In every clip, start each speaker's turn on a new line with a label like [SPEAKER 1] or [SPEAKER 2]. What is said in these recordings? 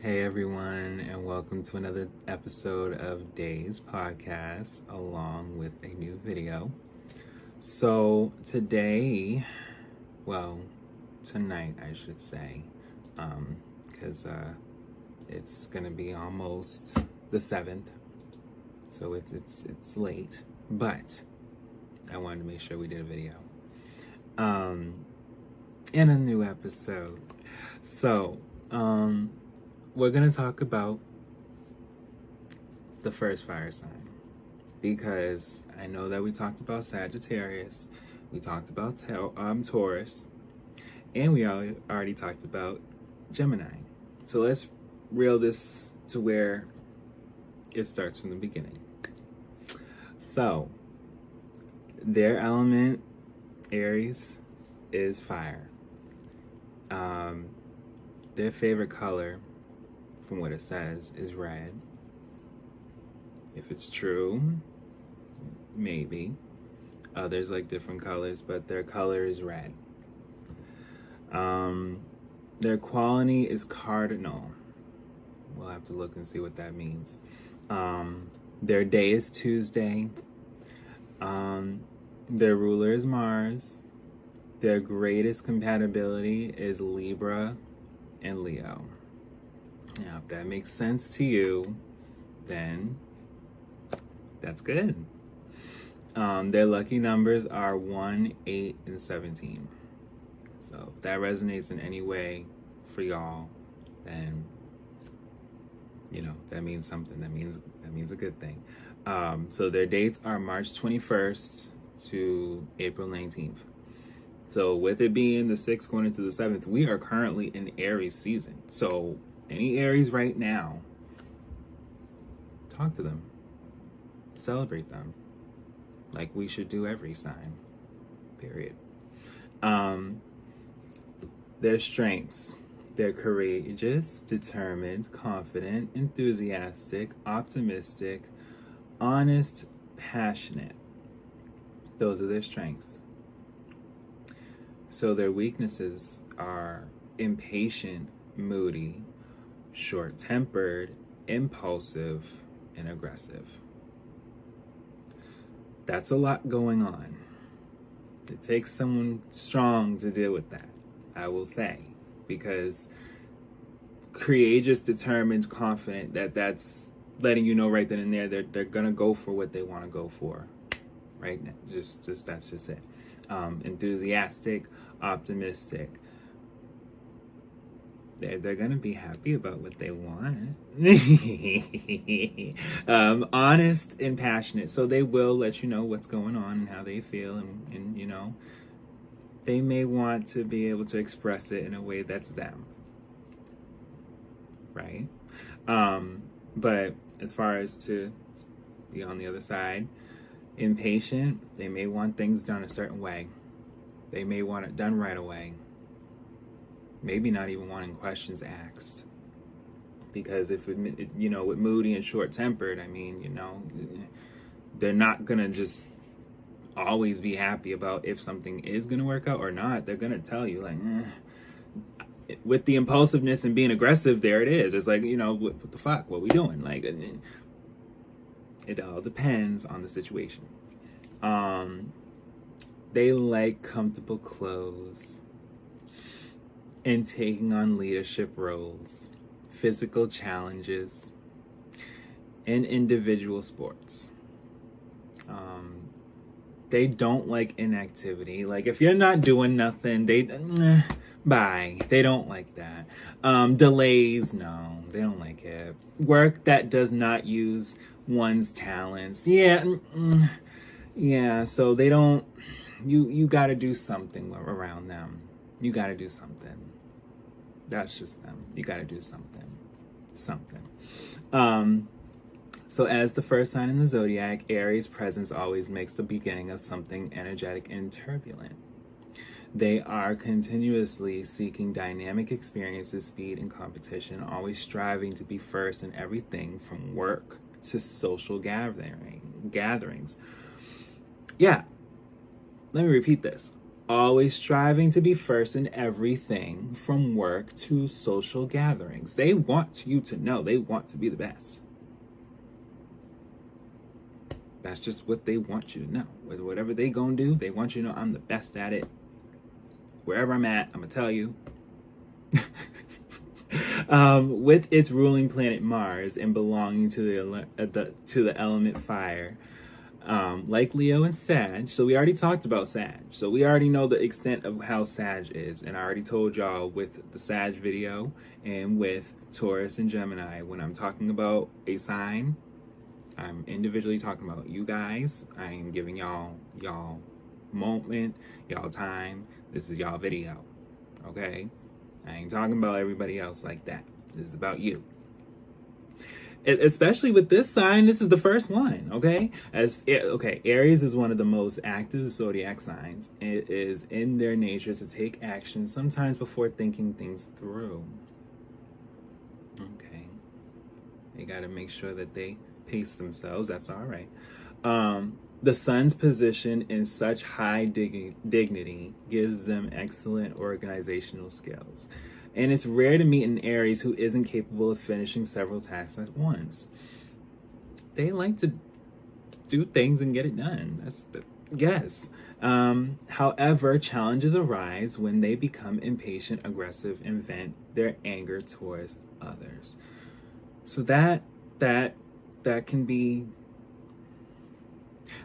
[SPEAKER 1] Hey everyone, and welcome to another episode of Day's Podcast, along with a new video. So today, well, tonight I should say, because it's gonna be almost the 7th, so it's late, but I wanted to make sure we did a video, in a new episode. So, we're going to talk about the first fire sign because I know that we talked about Sagittarius, we talked about Taurus, and we already talked about Gemini. So let's reel this to where it starts from the beginning. So their element, Aries, is fire. Their favorite color, from what it says, is red. If it's true, maybe. Others like different colors, but their color is red. Their quality is cardinal. We'll have to look and see what that means. Their day is Tuesday. Their ruler is Mars. Their greatest compatibility is Libra and Leo. Now, if that makes sense to you, then that's good. Their lucky numbers are 1, 8, and 17. So if that resonates in any way for y'all, then that means something. That means a good thing. So their dates are March 21st to April 19th. So with it being the 6th going into the 7th, we are currently in Aries season. So any Aries right now, talk to them. Celebrate them. Like we should do every sign. Period. Their strengths. They're courageous, determined, confident, enthusiastic, optimistic, honest, passionate. Those are their strengths. So their weaknesses are impatient, moody, short-tempered, impulsive, and aggressive. That's a lot going on. It takes someone strong to deal with that, I will say, because courageous, determined, confident, that's letting you know right then and there they're gonna go for what they want to go for, right? Just that's just it. Enthusiastic, optimistic. They're gonna be happy about what they want. Honest and passionate, so they will let you know what's going on and how they feel, and they may want to be able to express it in a way that's them, right? But as far as to be on the other side, impatient, they may want things done a certain way. They may want it done right away. Maybe not even wanting questions asked. Because if with moody and short-tempered, they're not gonna just always be happy about if something is gonna work out or not. They're gonna tell you, like, with the impulsiveness and being aggressive, there it is. It's like, what the fuck? What we doing? Like, it all depends on the situation. They like comfortable clothes and taking on leadership roles, physical challenges, and individual sports. They don't like inactivity. Like if you're not doing nothing, bye. They don't like that. Delays, no, they don't like it. Work that does not use one's talents, yeah. So they don't. You got to do something around them. You got to do something. That's just them. You got to do something. So as the first sign in the zodiac, Aries' presence always makes the beginning of something energetic and turbulent. They are continuously seeking dynamic experiences, speed, and competition, always striving to be first in everything from work to social gatherings. Yeah, let me repeat this. always striving to be first in everything from work to social gatherings. They want you to know. They want to be the best. That's just what they want you to know. Whatever they gonna do, they want you to know I'm the best at it. Wherever I'm at, I'm gonna tell you. With its ruling planet Mars and belonging to the element fire, like Leo and Sag. So we already talked about Sag. So we already know the extent of how Sag is, and I already told y'all with the Sag video and with Taurus and Gemini. When I'm talking about a sign, I'm individually talking about you guys. I am giving y'all moment, y'all time. This is y'all video, okay? I ain't talking about everybody else like that. This is about you. Especially with this sign, this is the first one, okay? Aries is one of the most active zodiac signs. It is in their nature to take action, sometimes before thinking things through. Okay. They got to make sure that they pace themselves. That's all right. The sun's position in such high dignity gives them excellent organizational skills. And it's rare to meet an Aries who isn't capable of finishing several tasks at once. They like to do things and get it done. Yes. However, challenges arise when they become impatient, aggressive, and vent their anger towards others. So that can be,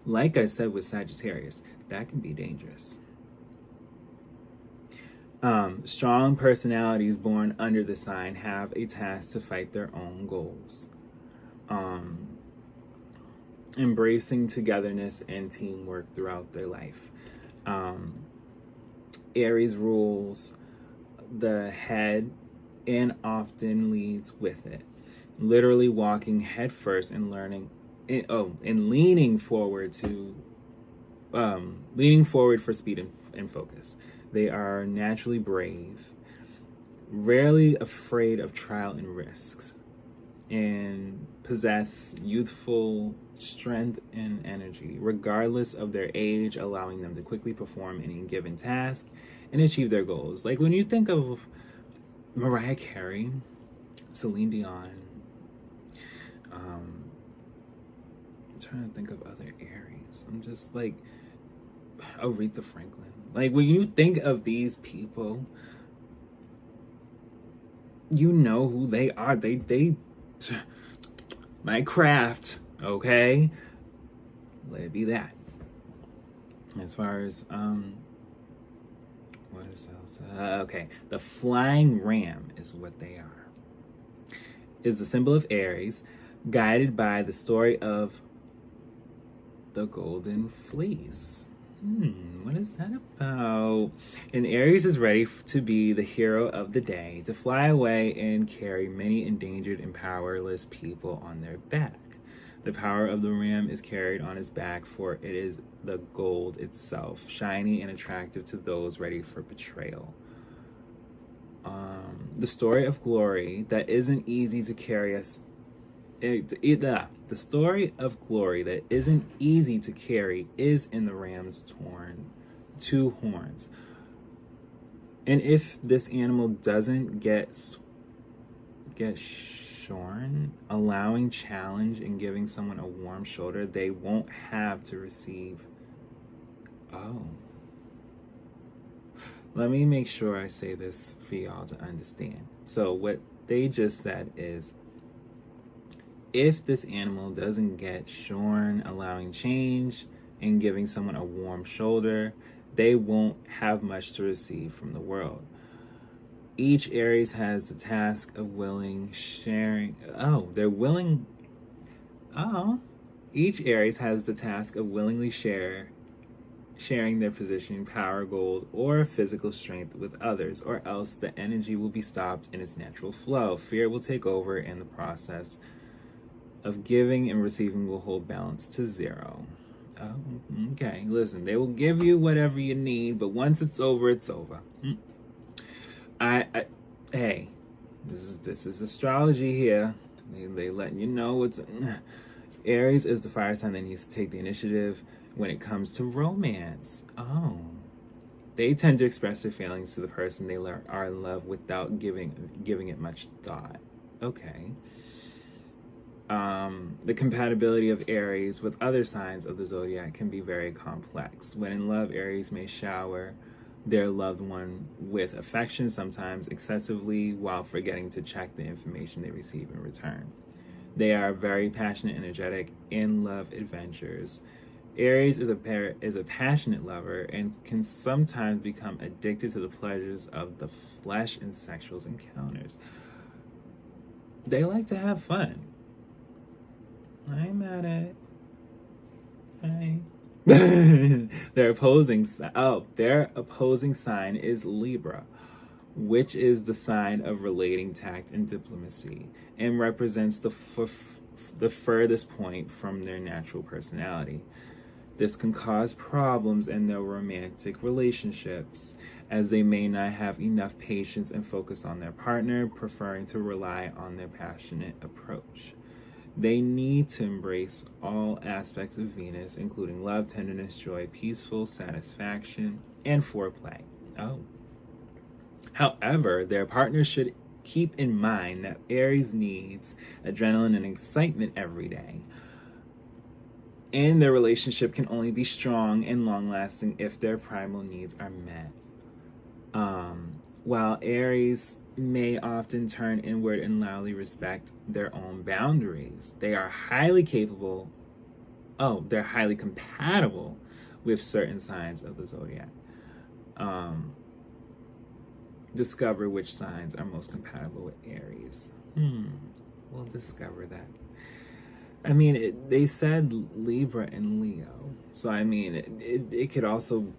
[SPEAKER 1] like I said with Sagittarius, that can be dangerous. Strong personalities born under the sign have a task to fight their own goals. Embracing togetherness and teamwork throughout their life. Aries rules the head and often leads with it. Literally walking headfirst and leaning forward for speed and focus. They are naturally brave, rarely afraid of trial and risks, and possess youthful strength and energy, regardless of their age, allowing them to quickly perform any given task and achieve their goals. Like when you think of Mariah Carey, Celine Dion, I'm trying to think of other Aries. I'm just like Aretha Franklin. Like when you think of these people, you know who they are. They my craft, okay? Let it be that. As far as what is else? Okay, the flying ram is what they are. Is the symbol of Aries, guided by the story of the golden fleece. What is that about? And Aries is ready to be the hero of the day, to fly away and carry many endangered and powerless people on their back. The power of the ram is carried on his back, for it is the gold itself, shiny and attractive to those ready for betrayal. The story of glory that isn't easy to carry us. The story of glory that isn't easy to carry is in the ram's two horns. And if this animal doesn't get shorn, allowing challenge and giving someone a warm shoulder, they won't have to receive. Oh. Let me make sure I say this for y'all to understand. So what they just said is, if this animal doesn't get shorn, allowing change and giving someone a warm shoulder, they won't have much to receive from the world. Each Aries has the task of Each Aries has the task of willingly sharing their position, power, gold, or physical strength with others, or else the energy will be stopped in its natural flow. Fear will take over, and the process of giving and receiving will hold balance to zero. Oh, okay. Listen, they will give you whatever you need, but once it's over, it's over. Hey, this is astrology here. They letting you know what's. Aries is the fire sign that needs to take the initiative when it comes to romance. Oh, They tend to express their feelings to the person they are in love without giving it much thought. Okay. The compatibility of Aries with other signs of the zodiac can be very complex. When in love, Aries may shower their loved one with affection, sometimes excessively, while forgetting to check the information they receive in return. They are very passionate, energetic, in love adventures. Aries is a passionate lover and can sometimes become addicted to the pleasures of the flesh and sexual encounters. They like to have fun. I ain't mad at it. Hey. their opposing sign is Libra, which is the sign of relating, tact, and diplomacy, and represents the furthest point from their natural personality. This can cause problems in their romantic relationships, as they may not have enough patience and focus on their partner, preferring to rely on their passionate approach. They need to embrace all aspects of Venus, including love, tenderness, joy, peaceful satisfaction, and foreplay. However, their partner should keep in mind that Aries needs adrenaline and excitement every day. And their relationship can only be strong and long-lasting if their primal needs are met. While Aries may often turn inward and loudly respect their own boundaries, they are highly compatible with certain signs of the zodiac. Discover which signs are most compatible with Aries. We'll discover that. I mean, they said Libra and Leo. So, I mean, it could also...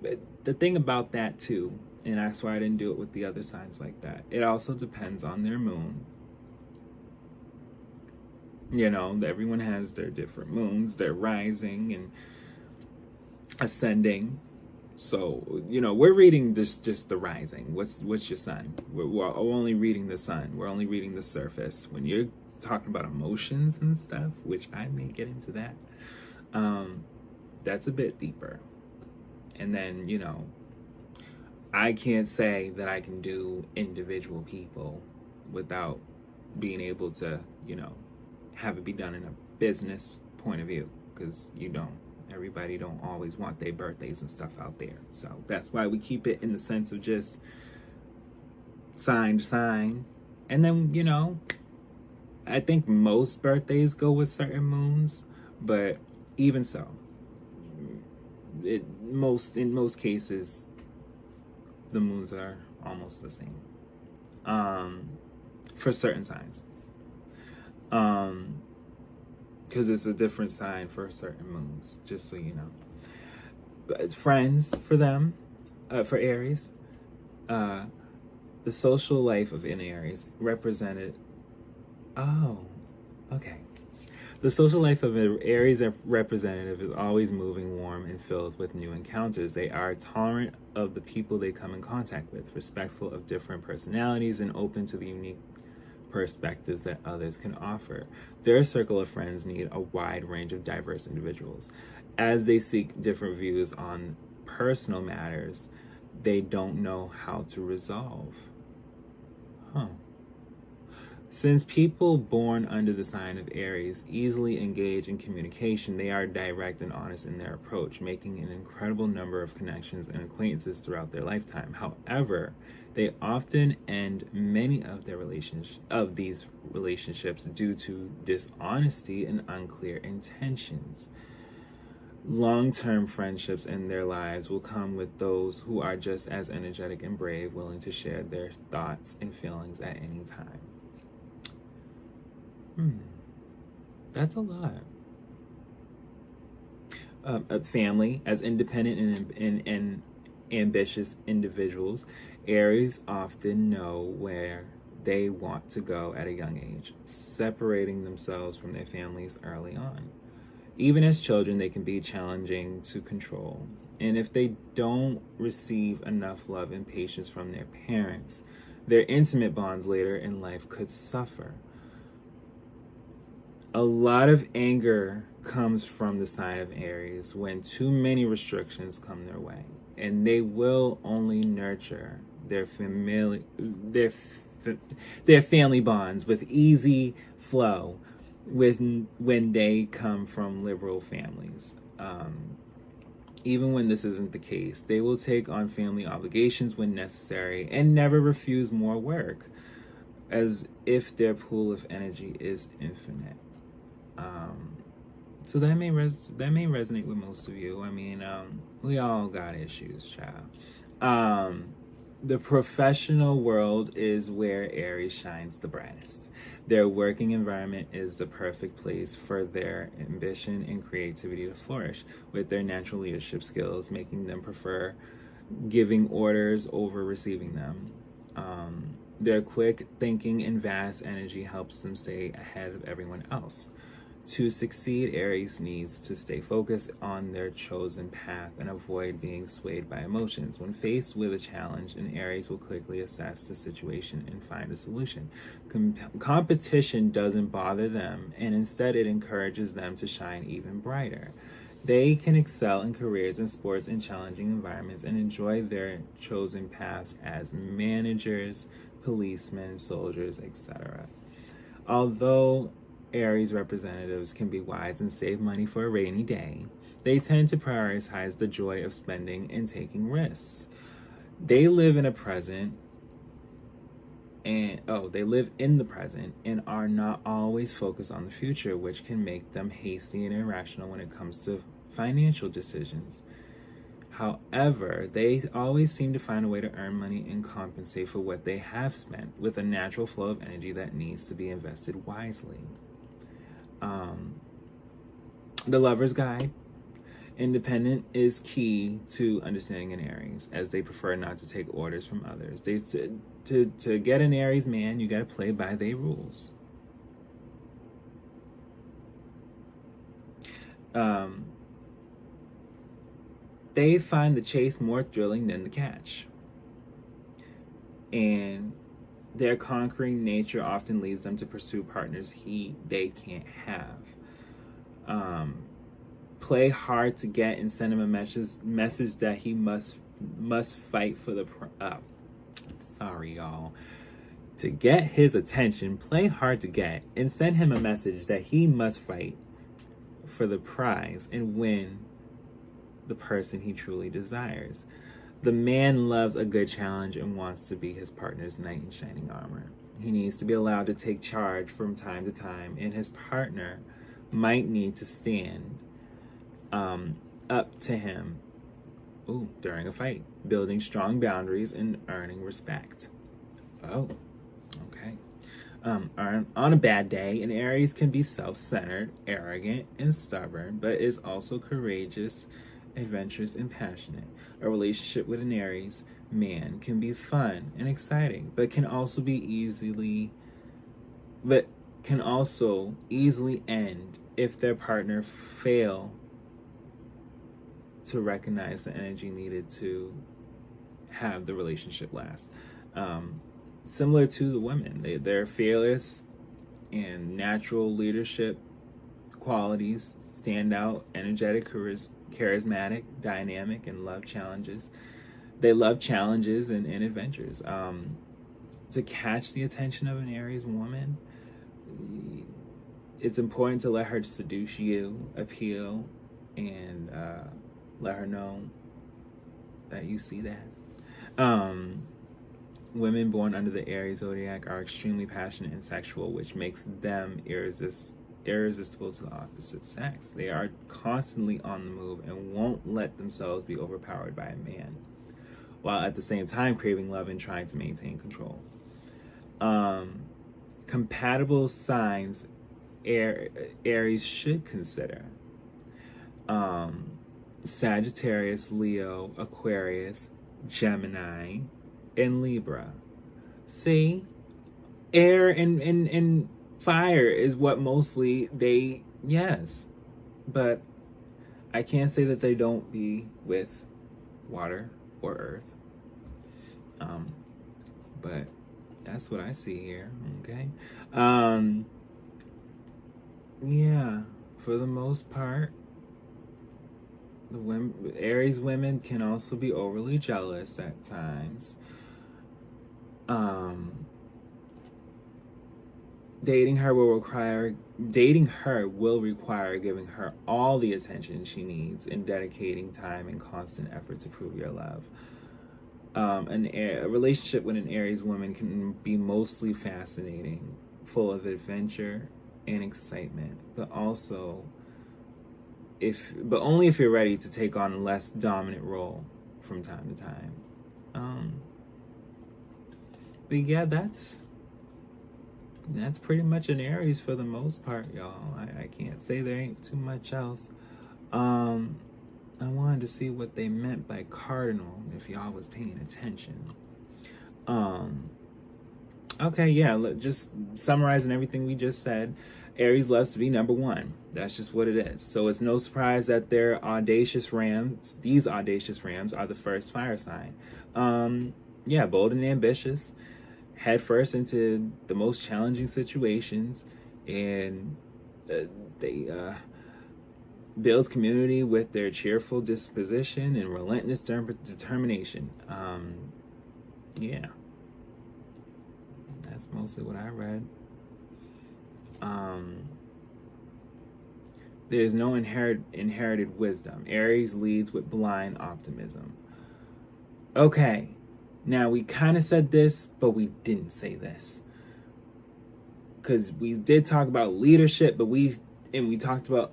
[SPEAKER 1] The thing about that, too, and that's why I didn't do it with the other signs like that, it also depends on their moon. You know, everyone has their different moons, their rising and ascending. So, you know, we're reading just the rising. What's your sign? We're only reading the sun. We're only reading the surface. When you're talking about emotions and stuff, which I may get into that, that's a bit deeper. And then, you know, I can't say that I can do individual people without being able to, you know, have it be done in a business point of view, because everybody don't always want their birthdays and stuff out there. So that's why we keep it in the sense of just sign to sign. And then, you know, I think most birthdays go with certain moons, but even so, in most cases, the moons are almost the same for certain signs. Because it's a different sign for certain moons, just so you know. But friends for them, for Aries, the social life of an Aries represented. Oh, okay. The social life of an Aries representative is always moving, warm, and filled with new encounters. They are tolerant of the people they come in contact with, respectful of different personalities, and open to the unique perspectives that others can offer. Their circle of friends need a wide range of diverse individuals. As they seek different views on personal matters they don't know how to resolve. Since people born under the sign of Aries easily engage in communication, they are direct and honest in their approach, making an incredible number of connections and acquaintances throughout their lifetime. However, they often end many of these relationships due to dishonesty and unclear intentions. Long-term friendships in their lives will come with those who are just as energetic and brave, willing to share their thoughts and feelings at any time. That's a lot. A family, as independent and ambitious individuals, Aries often know where they want to go at a young age, separating themselves from their families early on. Even as children, they can be challenging to control. And if they don't receive enough love and patience from their parents, their intimate bonds later in life could suffer. A lot of anger comes from the sign of Aries when too many restrictions come their way. and they will only nurture their family bonds with easy flow when they come from liberal families. Even when this isn't the case, they will take on family obligations when necessary and never refuse more work, as if their pool of energy is infinite. So that may resonate with most of you. I mean, we all got issues, child. The professional world is where Aries shines the brightest. Their working environment is the perfect place for their ambition and creativity to flourish, with their natural leadership skills making them prefer giving orders over receiving them. Their quick thinking and vast energy helps them stay ahead of everyone else. To succeed, Aries needs to stay focused on their chosen path and avoid being swayed by emotions. When faced with a challenge, an Aries will quickly assess the situation and find a solution. Competition doesn't bother them, and instead it encourages them to shine even brighter. They can excel in careers and sports in challenging environments and enjoy their chosen paths as managers, policemen, soldiers, etc. Although Aries representatives can be wise and save money for a rainy day, they tend to prioritize the joy of spending and taking risks. They live in the present and are not always focused on the future, which can make them hasty and irrational when it comes to financial decisions. However, they always seem to find a way to earn money and compensate for what they have spent, with a natural flow of energy that needs to be invested wisely. The Lover's Guide. Independent is key to understanding an Aries, as they prefer not to take orders from others. To get an Aries man, you got to play by their rules. They find the chase more thrilling than the catch. And their conquering nature often leads them to pursue partners they can't have. Play hard to get and send him a message that he must fight for the sorry y'all. To get his attention, play hard to get and send him a message that he must fight for the prize and win the person he truly desires. The man loves a good challenge and wants to be his partner's knight in shining armor. He needs to be allowed to take charge from time to time, and his partner might need to stand up to him during a fight, building strong boundaries and earning respect. Okay. On a bad day, an Aries can be self-centered, arrogant, and stubborn, but is also courageous, adventurous, and passionate. A relationship with an Aries man can be fun and exciting, but can also easily end if their partner fail to recognize the energy needed to have the relationship last. Similar to the women, they're fearless and natural leadership qualities stand out, energetic, charismatic, dynamic, and love challenges. They love challenges and adventures. To catch the attention of an Aries woman, it's important to let her seduce you, appeal, and let her know that you see that. Women born under the Aries zodiac are extremely passionate and sexual, which makes them irresistible to the opposite sex. They are constantly on the move and won't let themselves be overpowered by a man, while at the same time craving love and trying to maintain control. Compatible signs Aries should consider: Sagittarius, Leo, Aquarius, Gemini, and Libra. See, air and fire is what mostly yes, but I can't say that they don't be with water or earth. But that's what I see here. Okay. Yeah, for the most part, Aries women can also be overly jealous at times. Dating her will require giving her all the attention she needs and dedicating time and constant effort to prove your love. A relationship with an Aries woman can be mostly fascinating, full of adventure and excitement, but only if you're ready to take on a less dominant role from time to time. But yeah, that's pretty much an Aries for the most part, y'all. I can't say there ain't too much else. I wanted to see what they meant by cardinal, if y'all was paying attention. Okay, yeah, just summarizing everything we just said. Aries loves to be number one. That's just what it is. So it's no surprise that these audacious rams are the first fire sign. Yeah, bold and ambitious, head first into the most challenging situations, and they builds community with their cheerful disposition and relentless determination. Yeah, that's mostly what I read. There's no inherited wisdom. Aries leads with blind optimism. Okay, now we kind of said this, but we didn't say this. Because we did talk about leadership, but we talked about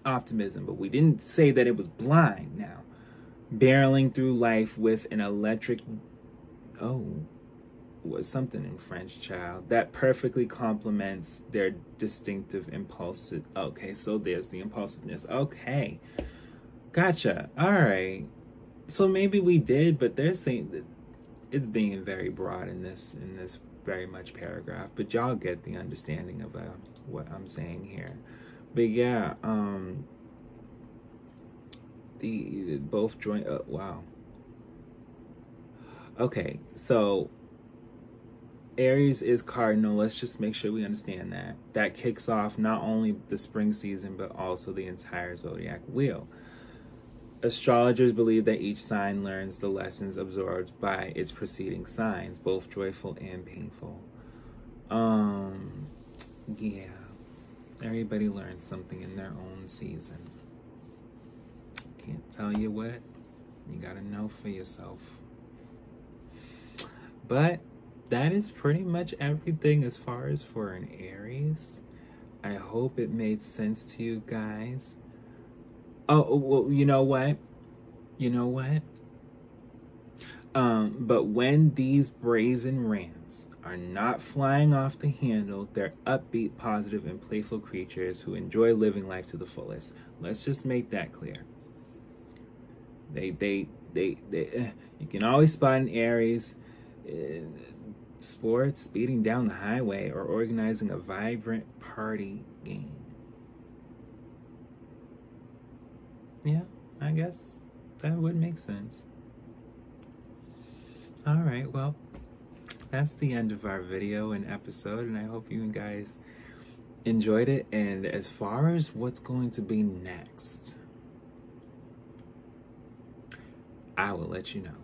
[SPEAKER 1] optimism, but we didn't say that it was blind. Now, barreling through life with an electric, was something in French, child, that perfectly complements their distinctive impulsive. Okay, so there's the impulsiveness. Okay, gotcha. All right, so maybe we did, but they're saying that it's being very broad in this very much paragraph, but y'all get the understanding of what I'm saying here. But yeah, the both join. Wow. Okay, so Aries is cardinal. Let's just make sure we understand that. That kicks off not only the spring season, but also the entire zodiac wheel. Astrologers believe that each sign learns the lessons absorbed by its preceding signs, both joyful and painful. Yeah. Everybody learns something in their own season. Can't tell you what. You gotta know for yourself. But that is pretty much everything as far as for an Aries. I hope it made sense to you guys. Oh, well, you know what? But when these brazen rams are not flying off the handle, they're upbeat, positive, and playful creatures who enjoy living life to the fullest. Let's just make that clear. You can always spot an Aries in sports, speeding down the highway, or organizing a vibrant party game. Yeah, I guess that would make sense. All right, well, that's the end of our video and episode, and I hope you guys enjoyed it. And as far as what's going to be next, I will let you know.